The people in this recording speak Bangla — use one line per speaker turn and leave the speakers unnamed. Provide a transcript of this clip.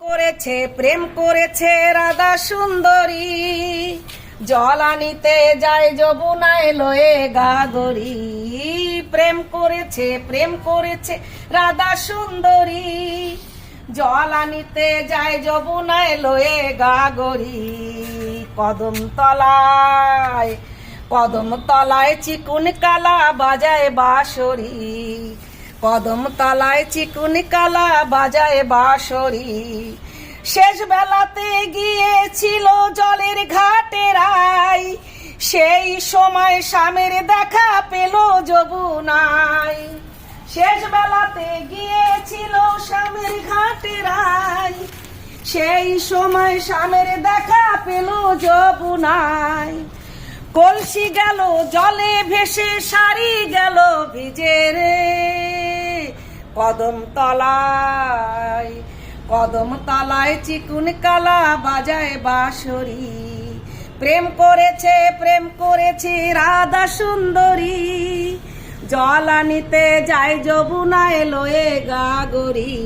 প্রেম করেছে রাধা সুন্দরী, জল আনিতে যায় যমুনায় লয়ে গাগরি। প্রেম করেছে রাধা সুন্দরী, জল আনিতে যায় যমুনায় লয়ে গাগরি। কদম তলায় চিকুন কালা বাজায় বাঁশরি, কদম তলায় চিকুন কালা বাজায় বাঁশরি। শেষ বেলাতে গিয়েছিল জলের ঘাটেরাই, সেই সময় স্বামীর দেখা পেল যমুনায়। শেষ বেলাতে গিয়েছিল স্বামীর ঘাটেরাই, সেই সময় স্বামীর দেখা পেল যমুনায়। কলসি গেল জলে ভেসে, শাড়ি গেল ভিজে রে। কদম তলায় চিকুন কালা বাজায় বাঁশরি। প্রেম করেছে রাধা সুন্দরী, জল আনিতে যায় যমুনায় লয়ে গাগরি।